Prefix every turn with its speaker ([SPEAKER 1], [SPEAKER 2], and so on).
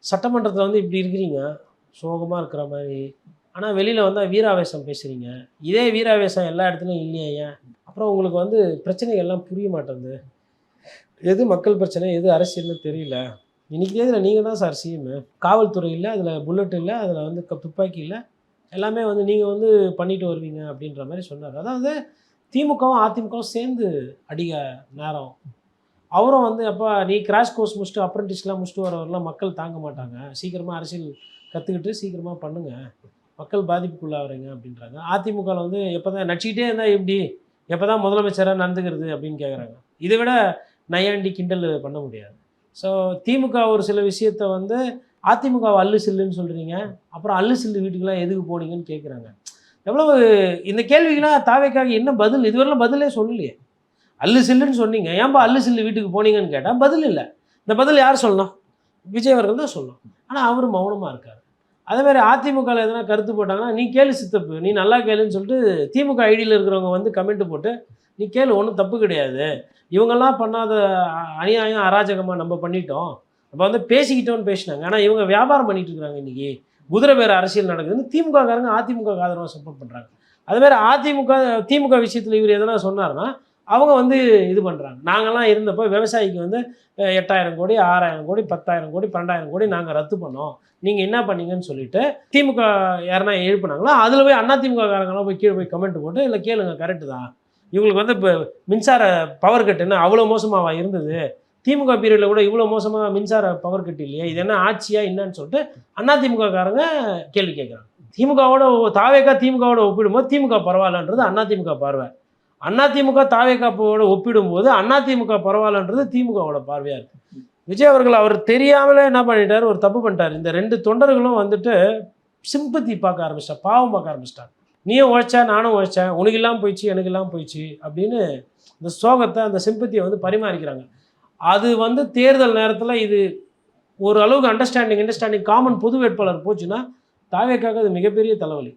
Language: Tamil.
[SPEAKER 1] சட்டமன்றத்தில் வந்து இப்படி இருக்கிறீங்க, சோகமாக இருக்கிற மாதிரி. ஆனால் வெளியில் வந்தால் வீராவேசம் பேசுகிறீங்க. இதே வீராவேசம் எல்லா இடத்துலையும் இல்லையா ஏன்? அப்புறம் உங்களுக்கு வந்து பிரச்சனைகள்லாம் புரிய மாட்டேங்குது. எது மக்கள் பிரச்சனை, எது அரசியல்னு தெரியல. இன்னைக்கு தேதியில் நீங்கள் தான் சார் சிஎம். காவல்துறை இல்லை, அதில் புல்லட் இல்லை, அதில் வந்து துப்பாக்கி இல்லை, எல்லாமே வந்து நீங்கள் வந்து பண்ணிட்டு வருவீங்க அப்படின்ற மாதிரி சொன்னார். அதாவது திமுகவும் அதிமுகவும் சேர்ந்து அடிக்க நேரம். அவரும் வந்து அப்போ நீ கிராஷ் கோர்ஸ் முடிச்சுட்டு அப்ரெண்டிஸ்லாம் முடிச்சுட்டு வரவரெலாம் மக்கள் தாங்க மாட்டாங்க, சீக்கிரமாக அரசியல் கற்றுக்கிட்டு சீக்கிரமாக பண்ணுங்கள், மக்கள் பாதிப்புக்குள்ளாகிறீங்க அப்படின்றாங்க. அதிமுகவில் வந்து எப்போ தான் நடிச்சிக்கிட்டே இருந்தால் எப்படி, எப்போ தான் முதலமைச்சராக நடந்துக்கிறது அப்படின்னு கேட்குறாங்க. இதை விட நையாண்டி கிண்டல் பண்ண முடியாது. ஸோ திமுக ஒரு சில விஷயத்த வந்து அதிமுகவை அல்லு சில்லுன்னு சொல்கிறீங்க, அப்புறம் அல்லு சில்லு வீட்டுக்கெலாம் எதுக்கு போனீங்கன்னு கேட்குறாங்க. எவ்வளவு இந்த கேள்விக்கெலாம் தாவேக்காக என்ன பதில்? இதுவரையிலும் பதிலே சொல்லலையே. அல்லு சில்லுன்னு சொன்னீங்க, ஏன்பா அல்லு சில்லு வீட்டுக்கு போனீங்கன்னு கேட்டால் பதில் இல்லை. இந்த பதில் யார் சொல்லணும்? விஜய் அவர்கள் தான் சொல்லணும். ஆனால் அவர் மௌனமாக இருக்கார். அதேமாதிரி அதிமுகவில் எதனா கருத்து போட்டாங்கன்னா, நீ கேளு சித்தப்பு, நீ நல்லா கேளுன்னு சொல்லிட்டு திமுக ஐடியில் இருக்கிறவங்க வந்து கமெண்ட் போட்டு நீ கேளு, ஒன்றும் தப்பு கிடையாது, இவங்கெல்லாம் பண்ணாத அநியாயம் அராஜகமாக நம்ம பண்ணிட்டோம், நம்ம வந்து பேசிக்கிட்டோன்னு பேசினாங்க. ஆனால் இவங்க வியாபாரம் பண்ணிட்டு இருக்கிறாங்க. இன்றைக்கி குதிரை பேர் அரசியல் நடக்குதுன்னு திமுககாரங்க அதிமுக ஆதரவாக சப்போர்ட் பண்ணுறாங்க. அதுமாதிரி திமுக விஷயத்தில் இவர் எதனா சொன்னார்னா அவங்க வந்து இது பண்ணுறாங்க. நாங்கள்லாம் இருந்தப்போ விவசாயிக்கு வந்து 8,000 கோடி 6,000 கோடி 10,000 கோடி 12,000 கோடி நாங்கள் ரத்து பண்ணோம், நீங்கள் என்ன பண்ணீங்கன்னு சொல்லிட்டு திமுக யாருன்னா எழுப்புனாங்களோ அதில் போய் அதிமுக காரங்களாம் போய் கீழே போய் கமெண்ட் போட்டு இல்லை கேளுங்க கரெக்டு தான், இவங்களுக்கு வந்து இப்போ மின்சார பவர் கட்டுன்னு அவ்வளோ மோசமாக இருந்தது, திமுக பீரியடில் கூட இவ்வளோ மோசமாக மின்சார பவர் கட்டு இல்லையா, இது என்ன ஆட்சியா என்னன்னு சொல்லிட்டு அதிமுக காரங்க கேள்வி கேட்குறாங்க. திமுகவோட திமுகவோட ஒப்பிடும்போது திமுக பரவாயில்லன்றது அதிமுக பார்வை. அதிமுக தாவேக்காவோட ஒப்பிடும்போது அதிமுக பரவாயில்லன்றது திமுகவோட பார்வையாக இருக்குது. விஜய் அவர்கள் அவர் தெரியாமலே என்ன பண்ணிட்டார், ஒரு தப்பு பண்ணிட்டார். இந்த 2 தொண்டர்களும் வந்துட்டு சிம்பத்தி பார்க்க ஆரம்பிச்சிட்டார், பாவம் பார்க்க ஆரம்பிச்சிட்டார். நீயும் உழைச்சா நானும் உழைச்சேன், உனக்கு இல்லாமல் போயிடுச்சு எனக்கு இல்லாமல் போயிடுச்சு அப்படின்னு இந்த சோகத்தை அந்த சிம்பத்தியை வந்து பரிமாறிக்கிறாங்க. அது வந்து தேர்தல் நேரத்தில் இது ஒரு அளவுக்கு அண்டர்ஸ்டாண்டிங் காமன் பொது வேட்பாளர் போச்சுன்னா தாவேக்காக அது மிகப்பெரிய தலைவலி.